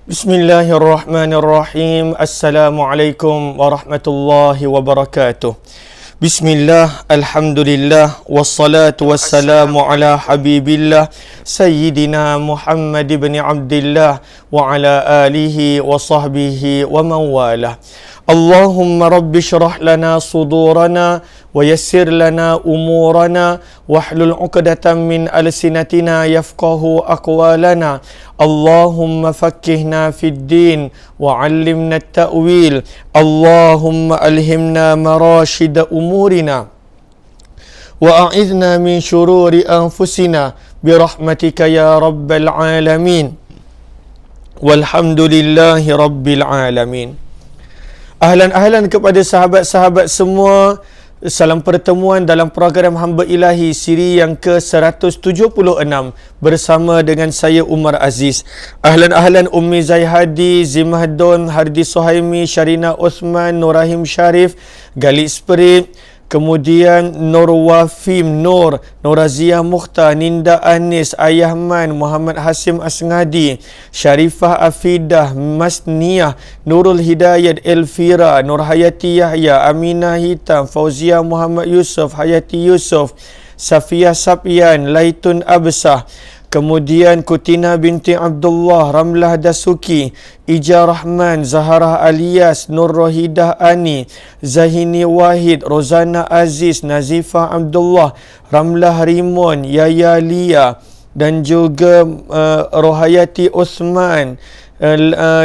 Bismillahirrahmanirrahim. Assalamualaikum warahmatullahi wabarakatuh. Bismillah, alhamdulillah, wassalatu wassalamu ala habibillah Sayyidina Muhammad ibn Abdillah wa ala alihi wa sahbihi wa mawalah. Allahumma rabbi syrah lana sudurana wa yassir lana umurana wahlul 'uqdatam min alsinatina yafqahu aqwalana. Allahumma fakkihna fid din wa 'allimna at-ta'wil. Allahumma alhimna marashid umurina wa a'idhna min syururi anfusina birahmatika ya rabbal alamin. Walhamdulillahi rabbil alamin. Ahlan kepada sahabat-sahabat semua. Salam pertemuan dalam program Hamba Ilahi siri yang ke-176 bersama dengan saya Umar Aziz. Ahlan Ummi Zaihadi, Zimahdon, Hardi Suhaimi, Syarina Osman, Nurahim Syarif, Galik Spirit, kemudian Nur Wafim Nur, Nurazia Mukhtar, Ninda Anis, Ayahman, Muhammad Hasim Asngadi, Syarifah Afidah, Masniyah, Nurul Hidayat Elfira, Nur Hayati Yahya, Aminah Hitam, Fauzia Muhammad Yusuf, Hayati Yusuf, Safiyah Sapyan, Laitun Absah, kemudian Kutina binti Abdullah, Ramlah Dasuki, Ija Rahman, Zaharah Alias, Nur Rohidah Ani, Zahini Wahid, Rozana Aziz, Nazifah Abdullah, Ramlah Rimon, Yaya Lia, dan juga Rohayati Osman,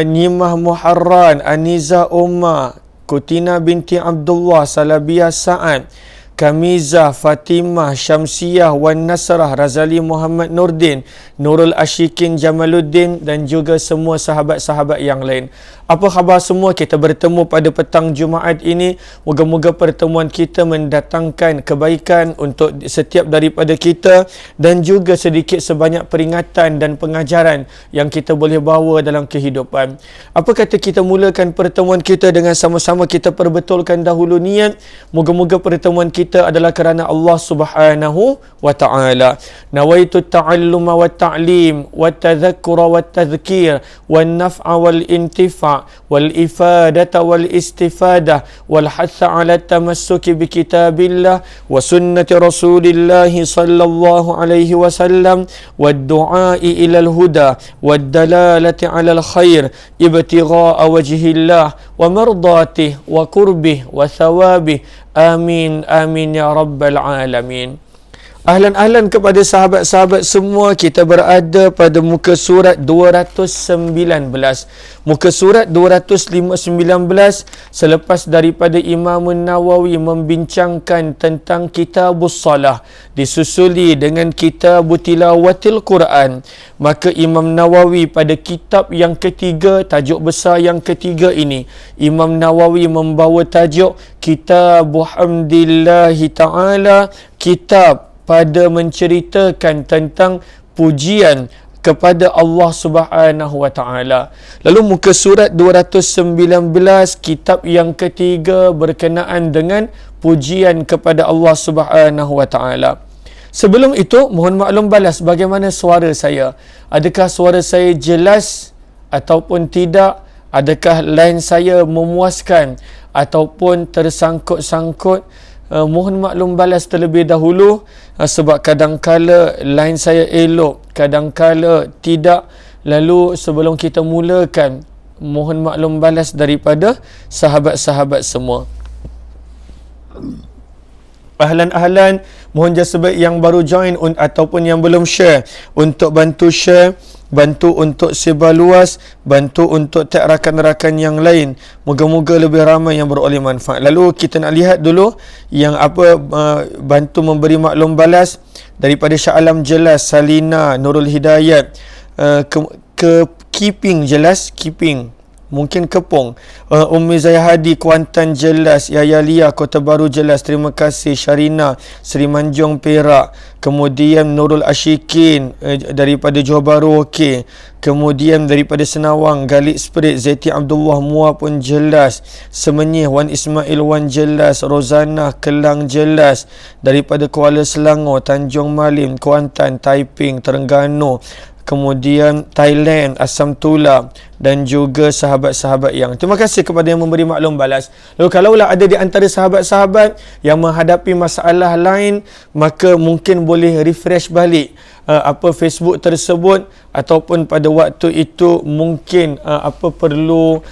Nyimah Muharran, Aniza Umar, Kutina binti Abdullah, Salabiyah Sa'ad, Kamizah, Fatimah, Syamsiyah, Wan Nasrah, Razali Muhammad Nurdin, Nurul Ashikin Jamaluddin dan juga semua sahabat-sahabat yang lain. Apa khabar semua? Kita bertemu pada petang Jumaat ini. Moga-moga pertemuan kita mendatangkan kebaikan untuk setiap daripada kita dan juga sedikit sebanyak peringatan dan pengajaran yang kita boleh bawa dalam kehidupan. Apa kata kita mulakan pertemuan kita dengan sama-sama kita perbetulkan dahulu niat. Moga-moga pertemuan kita adalah kerana Allah Subhanahu wa ta'ala. Nawaitu ta'alluma wa ta'lim wa tadhakkura wa tadhkir wa naf'a wal intifa' wal ifadata wal istifadah wal hatha ala tamassuki bi kitabillah wa sunnati rasulillah sallallahu alaihi wasallam wad du'ai ila al huda wad dalalati ala al khair ibtigha'a wajhillah wa mardatihi wa qurbih wa thawabihi. Amin amin ya rabbal alamin. Ahlan kepada sahabat-sahabat semua. Kita berada pada muka surat 219. Muka surat 219 selepas daripada Imam Nawawi membincangkan tentang Kitabus Salah, disusuli dengan Kitab Tilawatil Quran. Maka Imam Nawawi pada kitab yang ketiga, tajuk besar yang ketiga ini, Imam Nawawi membawa tajuk Kitabu Hamdillahi Ta'ala, kitab pada menceritakan tentang pujian kepada Allah Subhanahu wa ta'ala. Lalu muka surat 219, kitab yang ketiga berkenaan dengan pujian kepada Allah Subhanahu wa ta'ala. Sebelum itu, mohon maklum balas bagaimana suara saya. Adakah suara saya jelas ataupun tidak? Adakah line saya memuaskan ataupun tersangkut-sangkut? Mohon maklum balas terlebih dahulu sebab kadang-kala line saya elok, kadang-kala tidak. Lalu sebelum kita mulakan, mohon maklum balas daripada sahabat-sahabat semua. Ahlan, mohon sebaik yang baru join ataupun yang belum share untuk bantu share, bantu untuk sebar luas, bantu untuk tag rakan-rakan yang lain. Moga-moga lebih ramai yang beroleh manfaat. Lalu kita nak lihat dulu yang bantu memberi maklum balas daripada Shah Alam jelas, Salina, Nurul Hidayat, Keeping jelas, Keeping mungkin Kepong, Ummi Zaihadi Kuantan jelas, Yaya Lia Kota Baru jelas, terima kasih. Syarina Seri Manjung Perak, kemudian Nurul Ashikin daripada Johor Bahru, okey. Kemudian daripada Senawang, Galik Spirit, Zaiti Abdullah Mua pun jelas. Semenyih, Wan Ismail Wan jelas. Rozana Kelang jelas. Daripada Kuala Selangor, Tanjung Malim, Kuantan, Taiping, Terengganu, kemudian Thailand, Asam Tula, dan juga sahabat-sahabat yang. Terima kasih kepada yang memberi maklum balas. Lalu kalaulah ada di antara sahabat-sahabat yang menghadapi masalah lain, maka mungkin boleh refresh balik Facebook tersebut, ataupun pada waktu itu mungkin perlu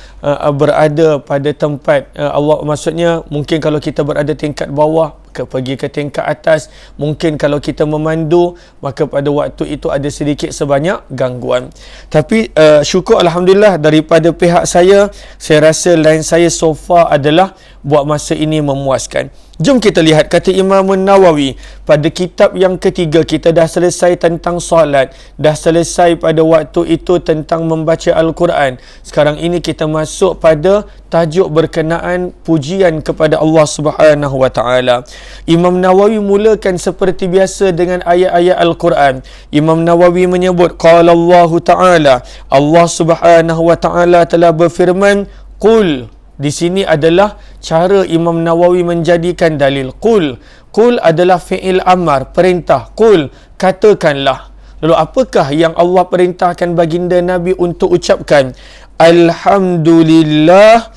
berada pada tempat Allah, maksudnya mungkin kalau kita berada tingkat bawah pergi ke tingkat atas, mungkin kalau kita memandu, maka pada waktu itu ada sedikit sebanyak gangguan. Tapi syukur alhamdulillah daripada pihak saya rasa line saya so far adalah buat masa ini memuaskan. Jom kita lihat kata Imam Nawawi pada kitab yang ketiga. Kita dah selesai tentang solat, dah selesai pada waktu itu tentang membaca Al-Quran. Sekarang ini kita masuk pada tajuk berkenaan pujian kepada Allah Subhanahu wa taala. Imam Nawawi mulakan seperti biasa dengan ayat-ayat Al-Quran. Imam Nawawi menyebut qala Allah taala, Allah Subhanahu wa taala telah berfirman, qul. Di sini adalah cara Imam Nawawi menjadikan dalil. Qul adalah fi'il amar, perintah. Qul, katakanlah. Lalu apakah yang Allah perintahkan baginda Nabi untuk ucapkan? Alhamdulillah,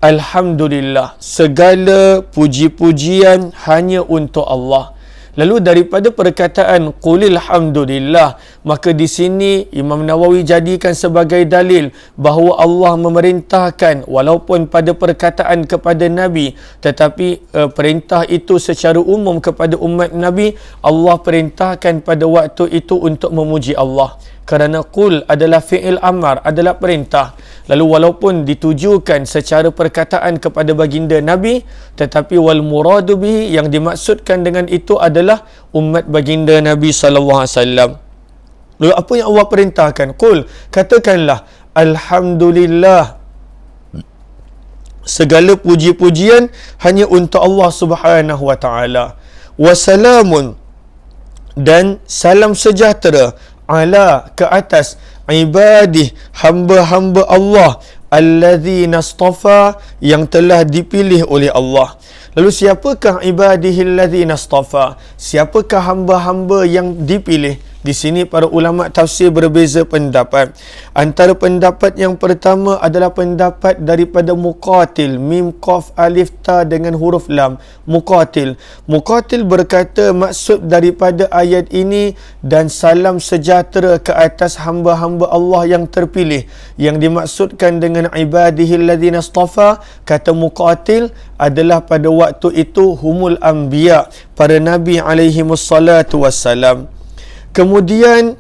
Alhamdulillah. Segala puji-pujian hanya untuk Allah. Lalu daripada perkataan qulil hamdulillah, maka di sini Imam Nawawi jadikan sebagai dalil bahawa Allah memerintahkan, walaupun pada perkataan kepada Nabi, tetapi perintah itu secara umum kepada umat Nabi, Allah perintahkan pada waktu itu untuk memuji Allah. Kerana qul adalah fi'il amar, adalah perintah. Lalu walaupun ditujukan secara perkataan kepada baginda Nabi, tetapi wal muradu bihi, yang dimaksudkan dengan itu adalah umat baginda Nabi sallallahu alaihi wasallam. Lalu apa yang Allah perintahkan? Qul, katakanlah alhamdulillah, segala puji-pujian hanya untuk Allah Subhanahu wa taala. Wassalamun, dan salam sejahtera, ala, ke atas, ibadih, hamba-hamba Allah, alladzina istafa, yang telah dipilih oleh Allah. Lalu siapakah ibadihil ladzina istafa? Siapakah hamba-hamba yang dipilih? Di sini para ulama tafsir berbeza pendapat. Antara pendapat yang pertama adalah pendapat daripada Muqatil, mim qaf alif ta dengan huruf lam. Muqatil berkata maksud daripada ayat ini, dan salam sejahtera ke atas hamba-hamba Allah yang terpilih. Yang dimaksudkan dengan ibadihil ladzina istafa, kata Muqatil, adalah pada waktu itu humul anbiya, para nabi alaihi wassalatu wassalam. Kemudian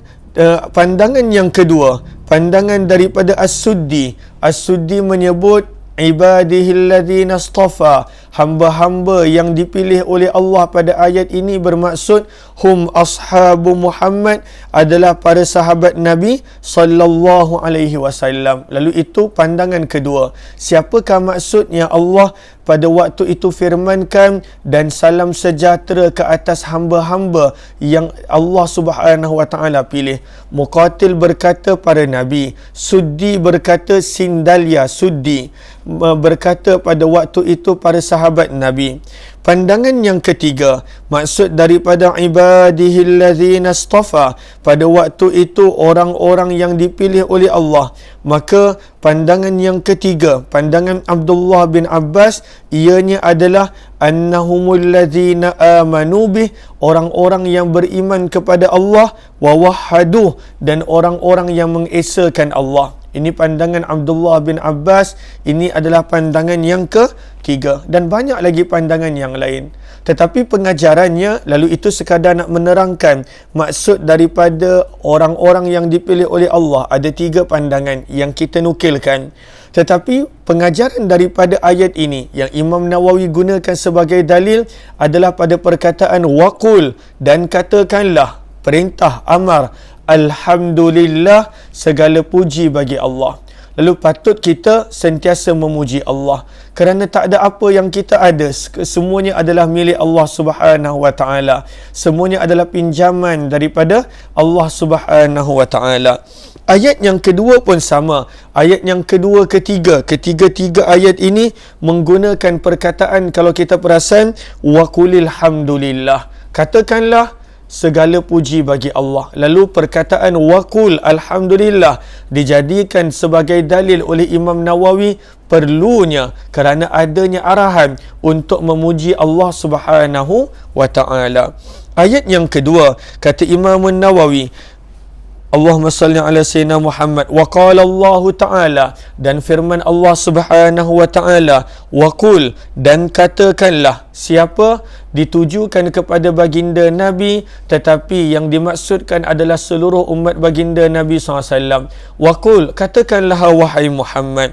pandangan yang kedua, pandangan daripada As-Suddi. As-Suddi menyebut ibadihil ladzina istafa, hamba-hamba yang dipilih oleh Allah pada ayat ini bermaksud hum ashabu Muhammad, adalah para sahabat Nabi sallallahu alaihi wasallam. Lalu itu pandangan kedua. Siapakah maksudnya Allah pada waktu itu firmankan, dan salam sejahtera ke atas hamba-hamba yang Allah Subhanahu wa taala pilih? Muqatil berkata para nabi, Suddi berkata Sindalia Suddi berkata pada waktu itu para sahabat Nabi. Pandangan yang ketiga, maksud daripada ibadihil ladzina istafa, pada waktu itu orang-orang yang dipilih oleh Allah. Maka pandangan yang ketiga, pandangan Abdullah bin Abbas, ianya adalah annahumul ladzina amanu bih, orang-orang yang beriman kepada Allah, wa wahhaduh, dan orang-orang yang mengesakan Allah. Ini pandangan Abdullah bin Abbas. Ini adalah pandangan yang ketiga, dan banyak lagi pandangan yang lain. Tetapi pengajarannya lalu itu sekadar nak menerangkan maksud daripada orang-orang yang dipilih oleh Allah. Ada 3 pandangan yang kita nukilkan. Tetapi pengajaran daripada ayat ini yang Imam Nawawi gunakan sebagai dalil adalah pada perkataan waqul, dan katakanlah, perintah amar, alhamdulillah, segala puji bagi Allah. Lalu patut kita sentiasa memuji Allah, kerana tak ada apa yang kita ada, semuanya adalah milik Allah Subhanahu wa taala. Semuanya adalah pinjaman daripada Allah Subhanahu wa taala. Ayat yang kedua pun sama. Ayat yang kedua, ketiga ayat ini menggunakan perkataan, kalau kita perasan, wa qulil hamdulillah, katakanlah segala puji bagi Allah. Lalu perkataan waqul alhamdulillah dijadikan sebagai dalil oleh Imam Nawawi perlunya kerana adanya arahan untuk memuji Allah Subhanahu wa taala. Ayat yang kedua, kata Imam Nawawi, Allahumma salli ala sayyidina Muhammad wa qala Allah Ta'ala, dan firman Allah Subhanahu wa Ta'ala, wa qul, dan katakanlah. Siapa? Ditujukan kepada baginda Nabi, tetapi yang dimaksudkan adalah seluruh umat baginda Nabi SAW. Wa qul, katakanlah wahai Muhammad.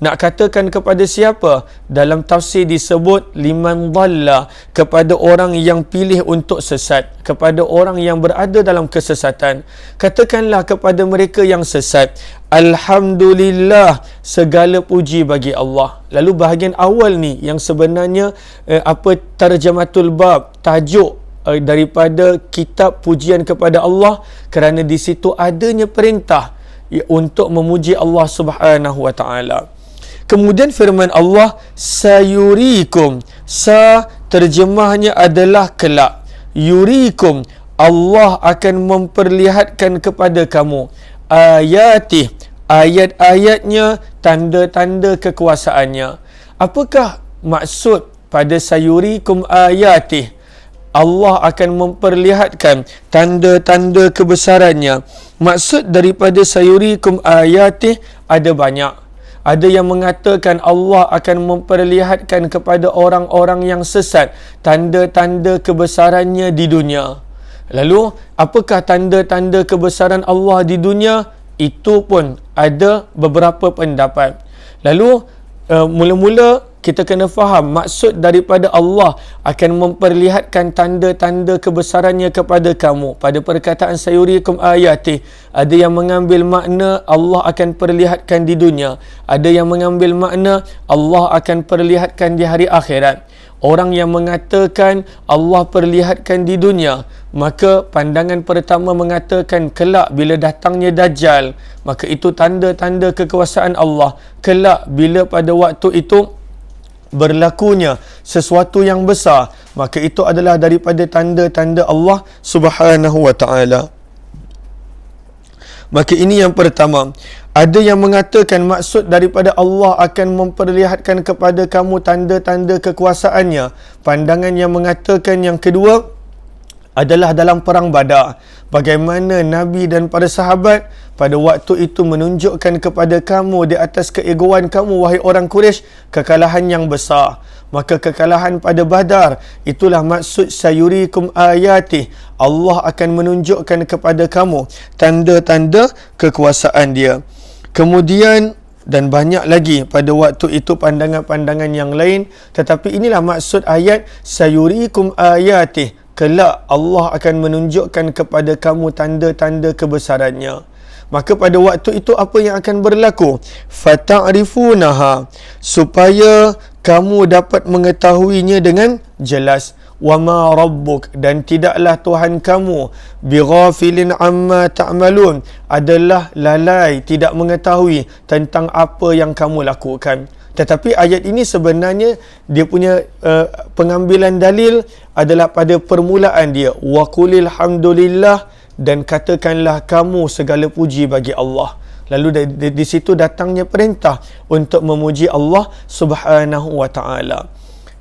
Nak katakan kepada siapa? Dalam tafsir disebut liman dhalla, kepada orang yang pilih untuk sesat, kepada orang yang berada dalam kesesatan. Katakanlah kepada mereka yang sesat, alhamdulillah, segala puji bagi Allah. Lalu bahagian awal ni yang sebenarnya tarjamatul bab, tajuk daripada kitab pujian kepada Allah, kerana di situ adanya perintah untuk memuji Allah Subhanahu wa taala. Kemudian firman Allah, sayurikum, terjemahnya adalah kelak. Yurikum, Allah akan memperlihatkan kepada kamu ayatih, ayat-ayatnya, tanda-tanda kekuasaannya. Apakah maksud pada sayurikum ayatih? Allah akan memperlihatkan tanda-tanda kebesarannya. Maksud daripada sayurikum ayatih ada banyak. Ada yang mengatakan Allah akan memperlihatkan kepada orang-orang yang sesat tanda-tanda kebesarannya di dunia. Lalu, apakah tanda-tanda kebesaran Allah di dunia? Itu pun ada beberapa pendapat. Lalu, mula-mula kita kena faham maksud daripada Allah akan memperlihatkan tanda-tanda kebesarannya kepada kamu. Pada perkataan sayurikum ayati, ada yang mengambil makna Allah akan perlihatkan di dunia. Ada yang mengambil makna Allah akan perlihatkan di hari akhirat. Orang yang mengatakan Allah perlihatkan di dunia, maka pandangan pertama mengatakan kelak bila datangnya Dajjal, maka itu tanda-tanda kekuasaan Allah. Kelak bila pada waktu itu berlakunya sesuatu yang besar, maka itu adalah daripada tanda-tanda Allah Subhanahu wa taala. Maka ini yang pertama. Ada yang mengatakan maksud daripada Allah akan memperlihatkan kepada kamu tanda-tanda kekuasaannya. Pandangan yang mengatakan yang kedua adalah dalam perang Badar. Bagaimana Nabi dan para sahabat pada waktu itu menunjukkan kepada kamu di atas keegoan kamu, wahai orang Quraisy, kekalahan yang besar. Maka kekalahan pada Badar, itulah maksud sayurikum ayati. Allah akan menunjukkan kepada kamu tanda-tanda kekuasaan dia. Kemudian dan banyak lagi pada waktu itu pandangan-pandangan yang lain, tetapi inilah maksud ayat sayurikum ayati. Kelak Allah akan menunjukkan kepada kamu tanda-tanda kebesarannya. Maka pada waktu itu apa yang akan berlaku? Fata'rifunaha, supaya kamu dapat mengetahuinya dengan jelas. Wama rabbuk, dan tidaklah Tuhan kamu bighafilin amma ta'malun, adalah lalai, tidak mengetahui tentang apa yang kamu lakukan. Tetapi ayat ini sebenarnya dia punya pengambilan dalil adalah pada permulaan dia, wa qulil hamdulillah, dan katakanlah kamu segala puji bagi Allah. Lalu di situ datangnya perintah untuk memuji Allah Subhanahu wa taala.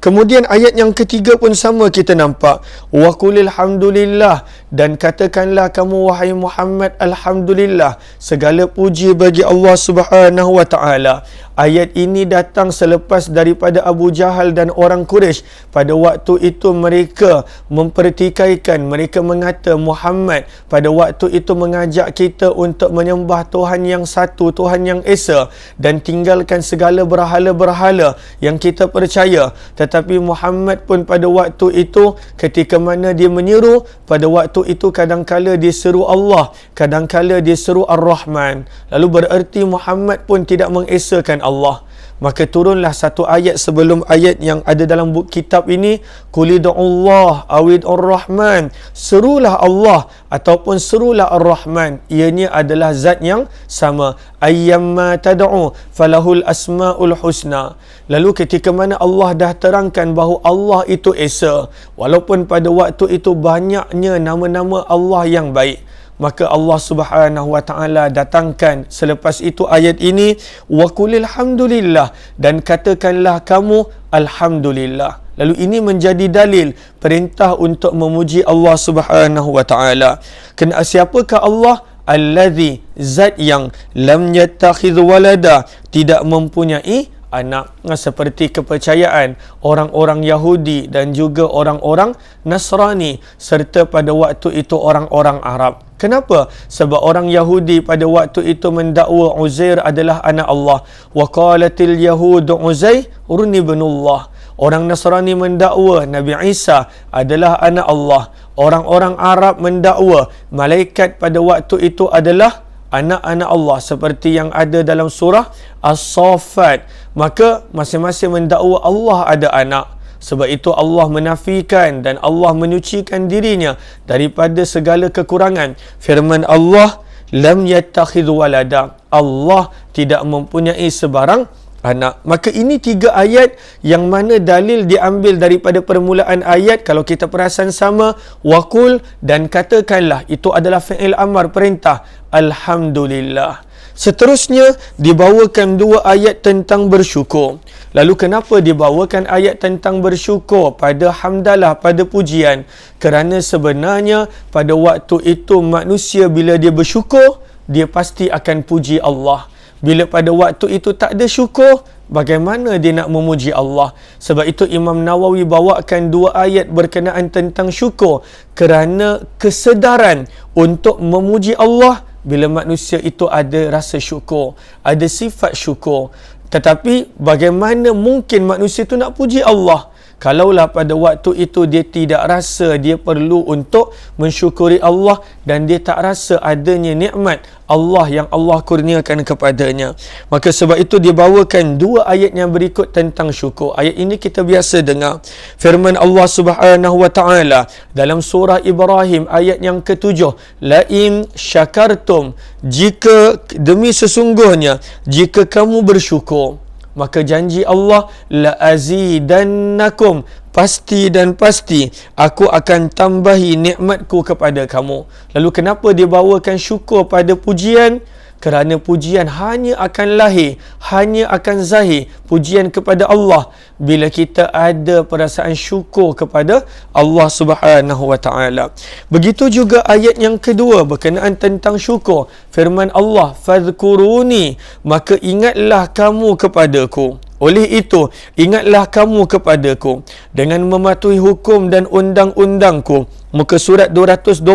Kemudian ayat yang ketiga pun sama kita nampak, wa qulil hamdulillah, dan katakanlah kamu wahai Muhammad alhamdulillah, segala puji bagi Allah Subhanahu wa taala. Ayat ini datang selepas daripada Abu Jahal dan orang Quraisy. Pada waktu itu mereka mempertikaikan, mereka mengata Muhammad pada waktu itu mengajak kita untuk menyembah Tuhan yang satu, Tuhan yang esa, dan tinggalkan segala berhala-berhala yang kita percaya. Tetapi Muhammad pun pada waktu itu ketika mana dia menyeru, pada waktu itu kadangkala dia seru Allah, kadangkala dia seru Ar-Rahman. Lalu bererti Muhammad pun tidak mengesakan Allah. Maka turunlah satu ayat sebelum ayat yang ada dalam buku kitab ini, Qulidullah awid Ar-Rahman, serulah Allah ataupun serulah Ar-Rahman, ianya adalah zat yang sama. Ayyamma tad'u falahul asmaul husna. Lalu ketika mana Allah dah terangkan bahawa Allah itu esa, walaupun pada waktu itu banyaknya nama-nama nama-nama Allah yang baik. Maka Allah Subhanahu wa taala datangkan selepas itu ayat ini, wa qulil hamdulillah, dan katakanlah kamu alhamdulillah. Lalu ini menjadi dalil perintah untuk memuji Allah Subhanahu wa taala. Siapakah Allah? Allazi, zat yang lam yattakhidh walada, tidak mempunyai anak, seperti kepercayaan orang-orang Yahudi dan juga orang-orang Nasrani serta pada waktu itu orang-orang Arab. Kenapa? Sebab orang Yahudi pada waktu itu mendakwa Uzair adalah anak Allah. Wa qalatil yahudu Uzairun ibnullah. Orang Nasrani mendakwa Nabi Isa adalah anak Allah. Orang-orang Arab mendakwa malaikat pada waktu itu adalah anak-anak Allah, seperti yang ada dalam surah As-Saffat. Maka masing-masing mendakwa Allah ada anak. Sebab itu Allah menafikan dan Allah menyucikan dirinya daripada segala kekurangan. Firman Allah, lam yattakhidh walada, Allah tidak mempunyai sebarang anak. Maka ini 3 ayat yang mana dalil diambil daripada permulaan ayat. Kalau kita perasan sama, waqul, dan katakanlah, itu adalah fi'il amar, perintah, alhamdulillah. Seterusnya dibawakan 2 ayat tentang bersyukur. Lalu kenapa dibawakan ayat tentang bersyukur pada hamdalah, pada pujian? Kerana sebenarnya pada waktu itu manusia bila dia bersyukur, dia pasti akan puji Allah. Bila pada waktu itu tak ada syukur, bagaimana dia nak memuji Allah? Sebab itu Imam Nawawi bawakan 2 ayat berkenaan tentang syukur, kerana kesedaran untuk memuji Allah bila manusia itu ada rasa syukur, ada sifat syukur. Tetapi bagaimana mungkin manusia itu nak puji Allah kalaulah pada waktu itu dia tidak rasa dia perlu untuk mensyukuri Allah dan dia tak rasa adanya nikmat Allah yang Allah kurniakan kepadanya. Maka sebab itu dibawakan 2 ayat yang berikut tentang syukur. Ayat ini kita biasa dengar. Firman Allah Subhanahu wa taala dalam surah Ibrahim ayat yang ke-7, la in syakartum, jika demi sesungguhnya jika kamu bersyukur, maka janji Allah, la azidannakum, pasti dan pasti aku akan tambahi nikmatku kepada kamu. Lalu kenapa dia bawakan syukur pada pujian? Kerana pujian hanya akan lahir, hanya akan zahir pujian kepada Allah bila kita ada perasaan syukur kepada Allah Subhanahu wa taala. Begitu juga ayat yang kedua berkenaan tentang syukur. Firman Allah, fadhkuruni, maka ingatlah kamu kepadaku. Oleh itu, ingatlah kamu kepadaku dengan mematuhi hukum dan undang-undangku. Muka surat 220.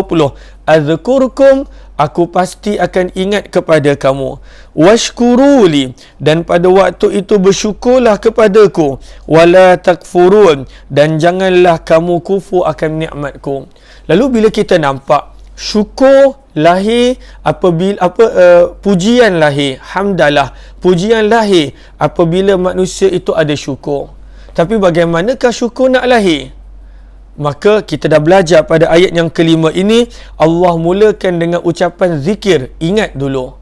Azkurkum, aku pasti akan ingat kepada kamu. Washkuruli, dan pada waktu itu bersyukurlah kepadaku. Wala takfurun, dan janganlah kamu kufur akan nikmatku. Lalu bila kita nampak syukur lahir apabila pujian lahir, hamdalah, pujian lahir apabila manusia itu ada syukur. Tapi bagaimanakah syukur nak lahir? Maka kita dah belajar pada ayat yang kelima ini, Allah mulakan dengan ucapan zikir, ingat dulu.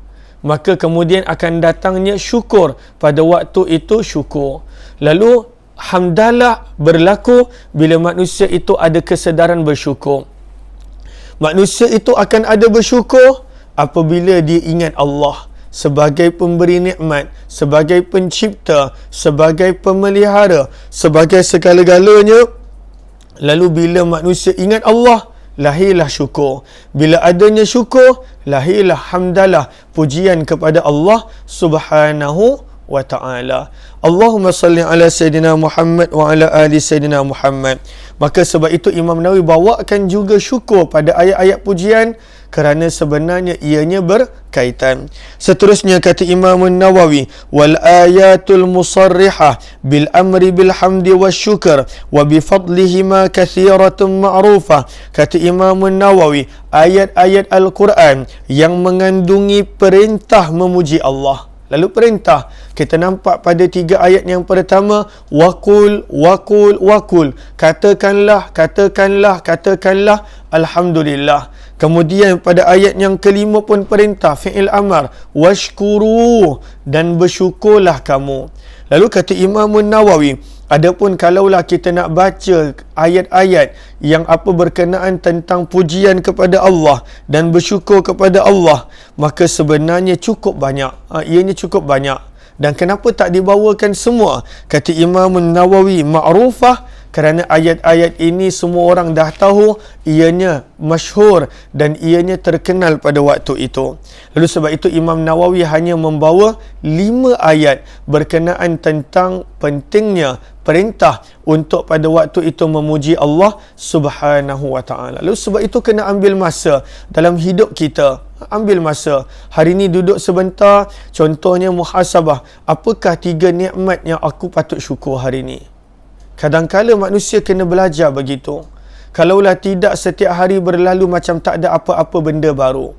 Maka kemudian akan datangnya syukur, pada waktu itu syukur. Lalu hamdalah berlaku bila manusia itu ada kesedaran bersyukur. Manusia itu akan ada bersyukur apabila dia ingat Allah sebagai pemberi nikmat, sebagai pencipta, sebagai pemelihara, sebagai segala-galanya. Lalu bila manusia ingat Allah, lahirlah syukur. Bila adanya syukur, lahirlah hamdalah, pujian kepada Allah Subhanahu wa ta'ala. Allahumma salli ala Sayyidina Muhammad wa ala ali Sayyidina Muhammad. Maka sebab itu Imam Nawawi bawakan juga syukur pada ayat-ayat pujian, kerana sebenarnya ianya berkaitan. Seterusnya kata Imam Nawawi, wal ayatul musarrihah bil amri bil hamdi wasyukr wa bi fadlihima kathiratun ma'rufah. Kata Imam Nawawi, ayat-ayat Al-Quran yang mengandungi perintah memuji Allah. Lalu perintah, kita nampak pada 3 ayat yang pertama, waqul, waqul, waqul. Katakanlah, katakanlah, katakanlah, alhamdulillah. Kemudian pada ayat yang kelima pun perintah, fi'il amar, washkuru, dan bersyukurlah kamu. Lalu kata Imam Nawawi, Adapun kalaulah kita nak baca ayat-ayat yang apa berkenaan tentang pujian kepada Allah dan bersyukur kepada Allah, maka sebenarnya cukup banyak. Ianya cukup banyak. Dan kenapa tak dibawakan semua? Kata Imam Nawawi, ma'rufah, kerana ayat-ayat ini semua orang dah tahu, ianya masyhur dan ianya terkenal pada waktu itu. Lalu sebab itu Imam Nawawi hanya membawa 5 ayat berkenaan tentang pentingnya perintah untuk pada waktu itu memuji Allah Subhanahu wa taala. Lalu sebab itu kena ambil masa dalam hidup kita. Ambil masa. Hari ini duduk sebentar, contohnya muhasabah. Apakah 3 nikmat yang aku patut syukur hari ini? Kadang-kala manusia kena belajar begitu. Kalaulah tidak, setiap hari berlalu macam tak ada apa-apa benda baru.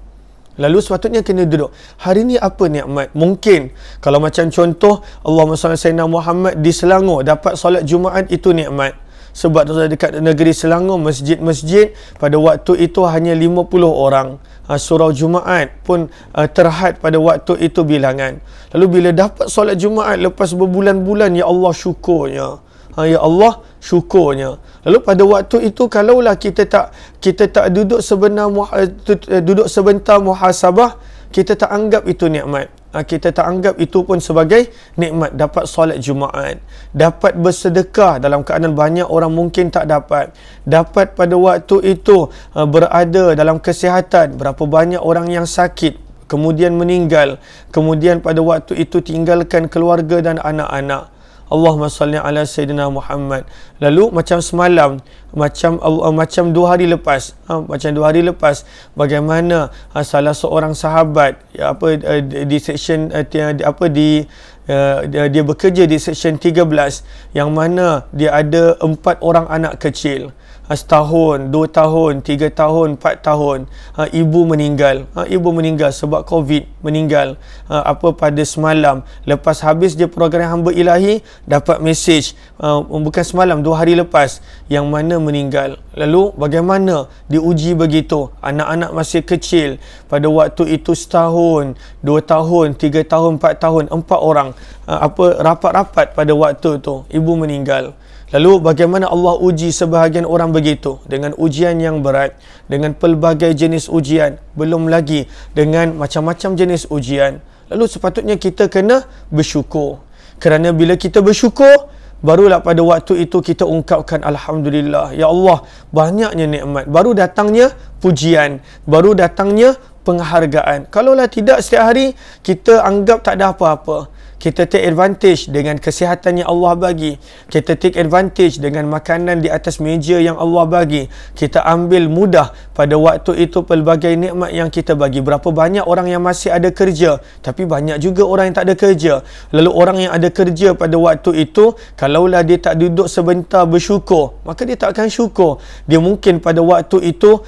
Lalu sepatutnya kena duduk. Hari ni apa nikmat? Mungkin kalau macam contoh Allahumma salli sayyidina Muhammad di Selangor dapat solat Jumaat, itu nikmat. Sebab dekat negeri Selangor, masjid-masjid pada waktu itu hanya 50 orang. Surau Jumaat pun terhad pada waktu itu bilangan. Lalu bila dapat solat Jumaat lepas berbulan-bulan, ya Allah syukurnya. Ya Allah syukurnya. Lalu pada waktu itu kalaulah kita tak duduk sebentar muhasabah, kita tak anggap itu nikmat. Kita tak anggap itu pun sebagai nikmat. Dapat solat Jumaat, dapat bersedekah dalam keadaan banyak orang mungkin tak dapat. Dapat pada waktu itu berada dalam kesihatan. Berapa banyak orang yang sakit kemudian meninggal, kemudian pada waktu itu tinggalkan keluarga dan anak-anak. Allahumma salli ala Sayyidina Muhammad. Lalu macam semalam, macam 2 hari lepas, macam 2 hari lepas, bagaimana salah seorang sahabat di section dia bekerja di section 13, yang mana dia ada 4 orang anak kecil. Setahun, 2 tahun, 3 tahun, 4 tahun. Ibu meninggal. Ibu meninggal sebab COVID, meninggal. Pada semalam, lepas habis je program Hamba Ilahi, dapat mesej, bukan semalam, 2 hari lepas, yang mana meninggal. Lalu bagaimana diuji begitu? Anak-anak masih kecil. Pada waktu itu setahun, 2 tahun, 3 tahun, 4 tahun, 4 orang. Rapat-rapat pada waktu tu, ibu meninggal. Lalu bagaimana Allah uji sebahagian orang begitu dengan ujian yang berat, dengan pelbagai jenis ujian, belum lagi dengan macam-macam jenis ujian. Lalu sepatutnya kita kena bersyukur. Kerana bila kita bersyukur, barulah pada waktu itu kita ungkapkan Alhamdulillah, ya Allah, banyaknya nikmat. Baru datangnya pujian, baru datangnya penghargaan. Kalaulah tidak, setiap hari kita anggap tak ada apa-apa. Kita take advantage dengan kesihatan yang Allah bagi. Kita take advantage dengan makanan di atas meja yang Allah bagi. Kita ambil mudah pada waktu itu pelbagai nikmat yang kita bagi. Berapa banyak orang yang masih ada kerja, tapi banyak juga orang yang tak ada kerja. Lalu orang yang ada kerja pada waktu itu, kalaulah dia tak duduk sebentar bersyukur, maka dia tak akan syukur. Dia mungkin pada waktu itu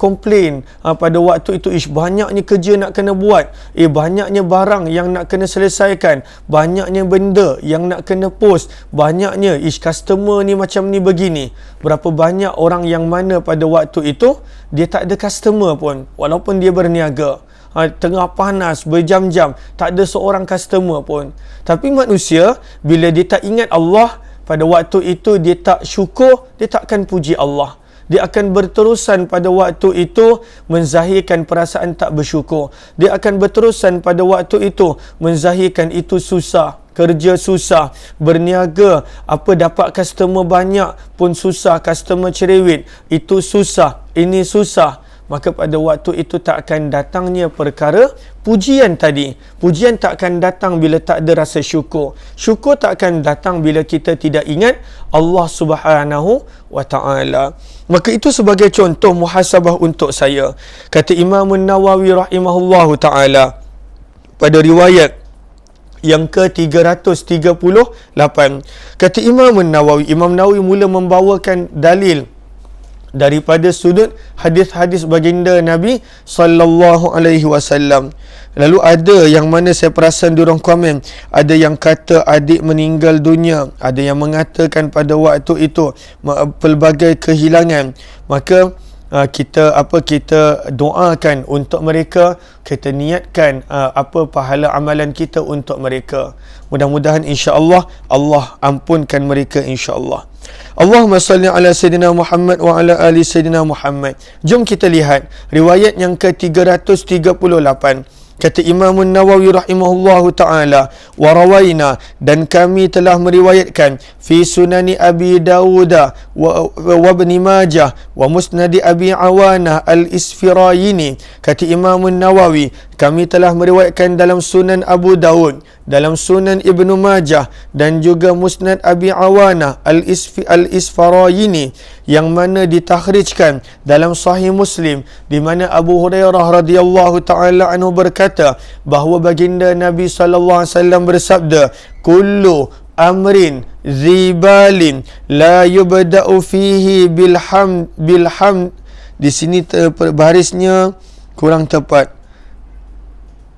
komplain. Pada waktu itu, banyaknya kerja nak kena buat. Banyaknya barang yang nak kena selesaikan. Banyaknya benda yang nak kena post. Banyaknya customer ni macam ni begini. Berapa banyak orang yang mana pada waktu itu dia tak ada customer pun, walaupun dia berniaga. Tengah panas berjam-jam, tak ada seorang customer pun. Tapi manusia bila dia tak ingat Allah, pada waktu itu dia tak syukur, dia takkan puji Allah. Dia akan berterusan pada waktu itu menzahirkan perasaan tak bersyukur. Dia akan berterusan pada waktu itu menzahirkan itu susah, kerja susah, berniaga, dapat customer banyak pun susah, customer cerewet, itu susah, ini susah. Maka pada waktu itu tak akan datangnya perkara pujian tadi. Pujian tak akan datang bila tak ada rasa syukur. Syukur tak akan datang bila kita tidak ingat Allah Subhanahu wa ta'ala. Maka itu sebagai contoh muhasabah untuk saya. Kata Imam Nawawi rahimahullahu ta'ala pada riwayat yang ke-338, kata Imam Nawawi mula membawakan dalil daripada sudut hadis-hadis baginda Nabi sallallahu alaihi wasallam. Lalu ada yang mana saya perasan diorang komen, ada yang kata adik meninggal dunia, ada yang mengatakan pada waktu itu pelbagai kehilangan. Maka kita doakan untuk mereka, kita niatkan pahala amalan kita untuk mereka. Mudah-mudahan insya-Allah Allah ampunkan mereka insya-Allah. Allahumma salli ala Sayyidina Muhammad wa ala ali Sayyidina Muhammad. Jom kita lihat riwayat yang ke-338. Kata Imam Nawawi rahimahullahu ta'ala, wa rawaina, dan kami telah meriwayatkan fi sunani Abi Dawud wa Ibn Majah wa musnadi Abi Awana al-Isfirayini. Kata Imam Nawawi, kami telah meriwayatkan dalam sunan Abu Dawud, dalam sunan Ibn Majah, dan juga musnad Abi Awana al-Isfarayini, yang mana ditakhrijkan dalam Sahih Muslim, di mana Abu Hurairah radhiyallahu ta'ala anhu berkata bahawa baginda Nabi sallallahu alaihi wasallam bersabda, kullu amrin zibalin la yubda'u fihi bilham. Di sini barisnya kurang tepat,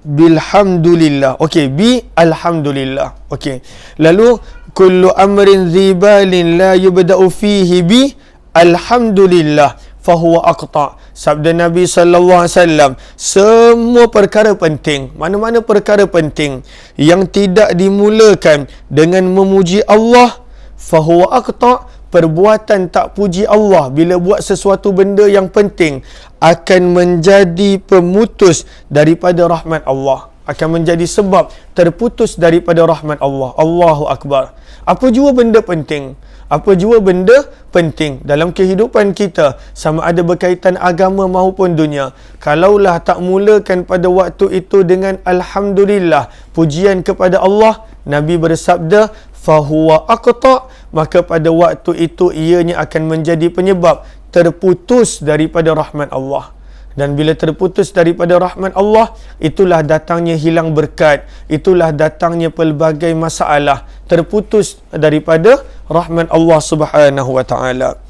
bilhamdulillah. Okey, bi alhamdulillah. Okey. Lalu kullu amrin zibalin la yubda'u fihi bi alhamdulillah fahuwa aqta. Sabda Nabi sallallahu alaihi wasallam, semua perkara penting, mana-mana perkara penting yang tidak dimulakan dengan memuji Allah, fahuwa aqta, perbuatan tak puji Allah bila buat sesuatu benda yang penting akan menjadi pemutus daripada rahmat Allah, akan menjadi sebab terputus daripada rahmat Allah. Allahu Akbar. Apa jua benda penting, apa jua benda penting dalam kehidupan kita, sama ada berkaitan agama maupun dunia, kalaulah tak mulakan pada waktu itu dengan alhamdulillah, pujian kepada Allah, Nabi bersabda fahuwa aqta, maka pada waktu itu ianya akan menjadi penyebab terputus daripada rahmat Allah. Dan bila terputus daripada rahmat Allah, itulah datangnya hilang berkat, itulah datangnya pelbagai masalah, terputus daripada rahmat Allah Subhanahu wa taala.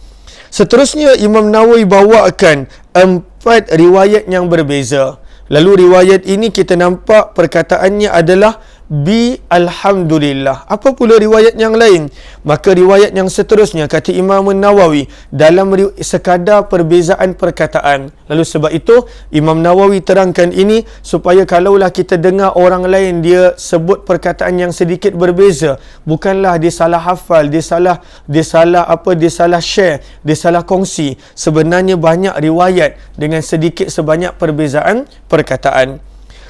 Seterusnya Imam Nawawi bawakan 4 riwayat yang berbeza. Lalu riwayat ini kita nampak perkataannya adalah bi alhamdulillah. Apa pula riwayat yang lain? Maka riwayat yang seterusnya kata Imam Nawawi dalam sekadar perbezaan perkataan. Lalu sebab itu Imam Nawawi terangkan ini supaya kalaulah kita dengar orang lain dia sebut perkataan yang sedikit berbeza, bukanlah dia salah hafal, dia salah share, dia salah kongsi. Sebenarnya banyak riwayat dengan sedikit sebanyak perbezaan perkataan.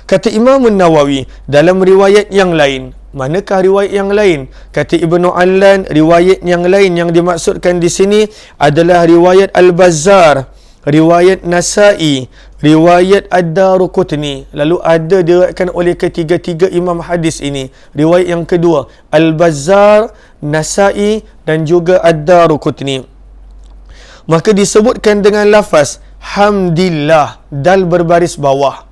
Kata Imam Nawawi dalam riwayat yang lain. Manakah riwayat yang lain? Kata Ibnu Allan, riwayat yang lain yang dimaksudkan di sini adalah riwayat Al-Bazzar, riwayat Nasa'i, riwayat Ad-Daruqutni. Lalu ada diriwayatkan oleh ketiga-tiga imam hadis ini. Riwayat yang kedua, Al-Bazzar, Nasa'i dan juga Ad-Daruqutni. Maka disebutkan dengan lafaz hamdillah, dal berbaris bawah.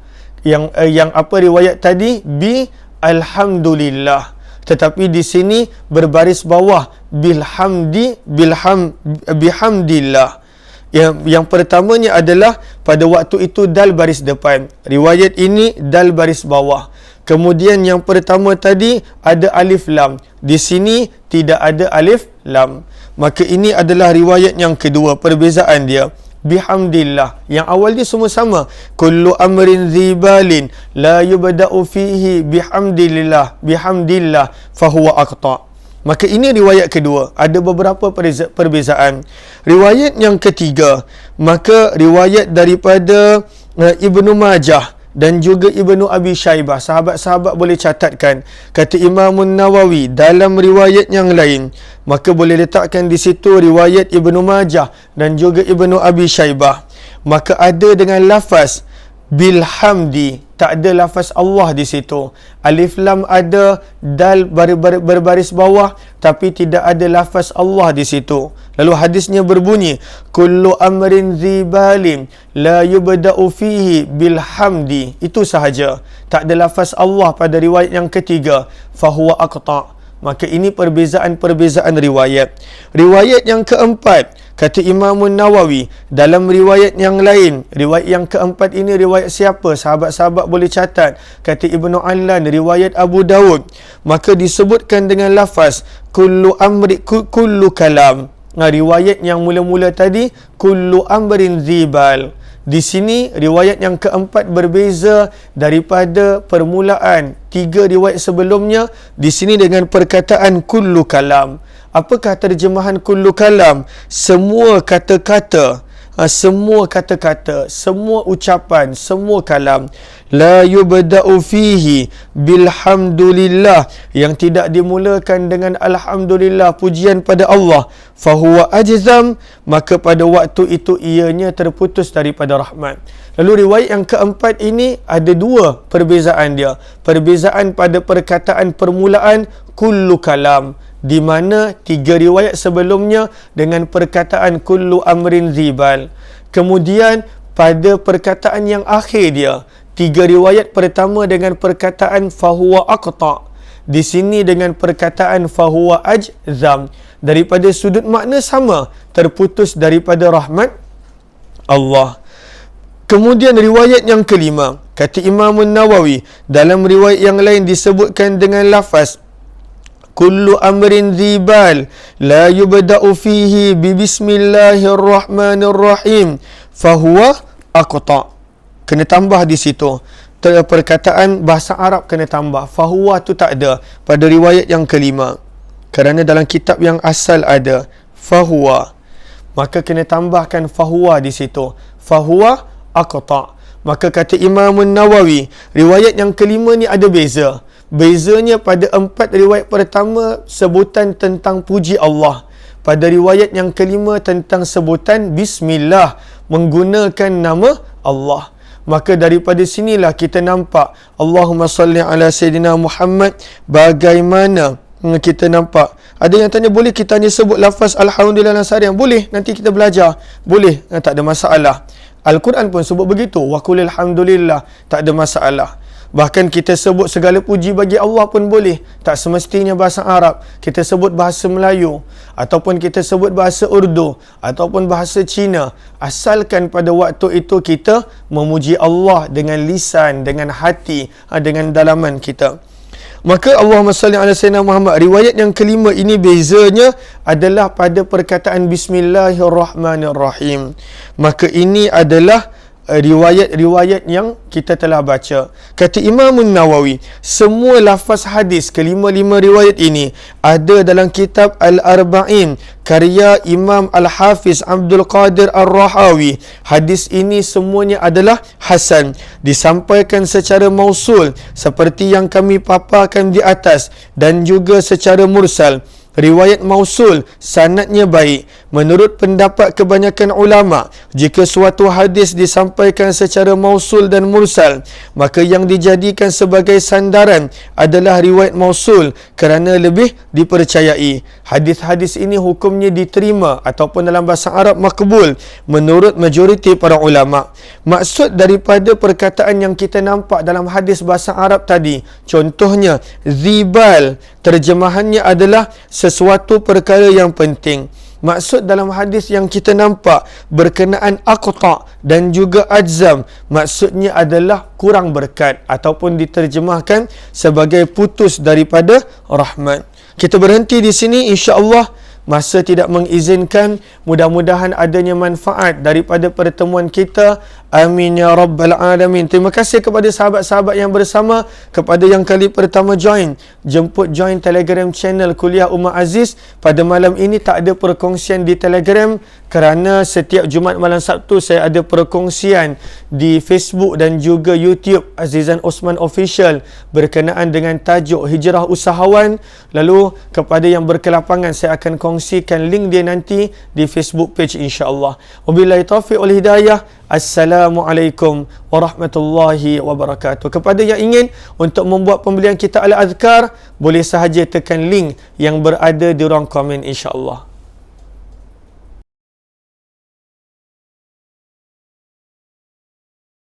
Yang apa riwayat tadi bi alhamdulillah, tetapi di sini berbaris bawah bihamdillah. Yang pertamanya adalah pada waktu itu dal baris depan, riwayat ini dal baris bawah. Kemudian yang pertama tadi ada alif lam, di sini tidak ada alif lam. Maka ini adalah riwayat yang kedua, perbezaan dia. Bihamdillah, yang awal dia semua sama, kullu amrin zibalin la yubda'u fihi bihamdillah fahuwa aqta. Maka ini riwayat kedua, ada beberapa perbezaan. Riwayat yang ketiga, maka riwayat daripada Ibnu Majah dan juga Ibnu Abi Syaibah. Sahabat-sahabat boleh catatkan. Kata Imam Nawawi dalam riwayat yang lain, maka boleh letakkan di situ riwayat Ibnu Majah dan juga Ibnu Abi Syaibah. Maka ada dengan lafaz bilhamdi, tak ada lafaz Allah di situ. Alif lam ada, dal berbaris bawah, tapi tidak ada lafaz Allah di situ. Lalu hadisnya berbunyi, kullu amrin zibalin la yubda'u fihi bilhamdi. Itu sahaja. Tak ada lafaz Allah pada riwayat yang ketiga, fahuwa aqta. Maka ini perbezaan riwayat. Riwayat yang keempat, kata Imam Nawawi dalam riwayat yang lain. Riwayat yang keempat ini riwayat siapa? Sahabat-sahabat boleh catat. Kata Ibnu Allan, riwayat Abu Dawud. Maka disebutkan dengan lafaz kullu kalam. riwayat yang mula-mula tadi kullu amrin zibal. Di sini riwayat yang keempat berbeza daripada permulaan 3 riwayat sebelumnya. Di sini dengan perkataan kullu kalam. Apakah terjemahan kullu kalam? Semua kata-kata, semua kata-kata, semua ucapan, semua kalam. La yubda'u fihi bilhamdulillah, yang tidak dimulakan dengan alhamdulillah, pujian pada Allah. Fahuwa ajzam, maka pada waktu itu ianya terputus daripada rahmat. Lalu riwayat yang keempat ini ada 2 perbezaan dia. Perbezaan pada perkataan permulaan kullu kalam, di mana 3 riwayat sebelumnya dengan perkataan kullu amrin zibal. Kemudian pada perkataan yang akhir dia, 3 riwayat pertama dengan perkataan fahuwa aqta', di sini dengan perkataan fahuwa ajzam. Daripada sudut makna sama, terputus daripada rahmat Allah. Kemudian riwayat yang kelima, kata Imam Nawawi, dalam riwayat yang lain disebutkan dengan lafaz kullu amrin zibal la yubda'u fihi bi bismillahirrahmanirrahim fahuwa aqta'. Kena tambah di situ. Perkataan bahasa Arab kena tambah. Fahuwa tu tak ada pada riwayat yang kelima. Kerana dalam kitab yang asal ada fahuwa. Maka kena tambahkan fahuwa di situ. Fahuwa aqta'. Maka kata Imam Nawawi, riwayat yang kelima ni ada beza. Bezanya pada 4 riwayat pertama sebutan tentang puji Allah. Pada riwayat yang kelima tentang sebutan bismillah, menggunakan nama Allah. Maka daripada sinilah kita nampak Allahumma salli ala Sayyidina Muhammad, bagaimana kita nampak. Ada yang tanya, boleh kita hanya sebut lafaz Alhamdulillah Nasarian? Boleh, nanti kita belajar. Boleh, tak ada masalah. Al-Quran pun sebut begitu. Wa qul alhamdulillah, tak ada masalah. Bahkan kita sebut segala puji bagi Allah pun boleh. Tak semestinya bahasa Arab. Kita sebut bahasa Melayu, ataupun kita sebut bahasa Urdu, ataupun bahasa Cina. Asalkan pada waktu itu kita memuji Allah dengan lisan, dengan hati, dengan dalaman kita. Maka Allahumma salli ala Sayyidina Muhammad, riwayat yang kelima ini bezanya adalah pada perkataan Bismillahirrahmanirrahim. Maka ini adalah riwayat-riwayat yang kita telah baca. Kata Imam Nawawi, semua lafaz hadis kelima-lima riwayat ini ada dalam kitab Al-Arba'in karya Imam Al-Hafiz Abdul Qadir Ar-Rahawi. Hadis ini semuanya adalah hasan, disampaikan secara mausul seperti yang kami paparkan di atas, dan juga secara mursal. Riwayat mausul sanadnya baik. Menurut pendapat kebanyakan ulama, jika suatu hadis disampaikan secara mausul dan mursal, maka yang dijadikan sebagai sandaran adalah riwayat mausul kerana lebih dipercayai. Hadis-hadis ini hukumnya diterima ataupun dalam bahasa Arab makbul menurut majoriti para ulama. Maksud daripada perkataan yang kita nampak dalam hadis bahasa Arab tadi, contohnya zibal, terjemahannya adalah sesuatu perkara yang penting. Maksud dalam hadis yang kita nampak berkenaan aqta' dan juga ajzam, maksudnya adalah kurang berkat ataupun diterjemahkan sebagai putus daripada rahmat. Kita berhenti di sini, insya-Allah. Masa tidak mengizinkan, mudah-mudahan adanya manfaat daripada pertemuan kita. Amin ya rabbal alamin. Terima kasih kepada sahabat-sahabat yang bersama, kepada yang kali pertama join, jemput join Telegram channel Kuliah Umar Aziz. Pada malam ini tak ada perkongsian di Telegram kerana setiap Jumaat malam Sabtu saya ada perkongsian di Facebook dan juga YouTube Azizan Osman Official berkenaan dengan tajuk Hijrah Usahawan. Lalu kepada yang berkelapangan, saya akan kongsikan link dia nanti di Facebook page, insya-Allah. Wabillahi taufiq wal hidayah. Assalamualaikum warahmatullahi wabarakatuh. Kepada yang ingin untuk membuat pembelian kitab Al-Azkar, boleh sahaja tekan link yang berada di ruang komen, insya-Allah.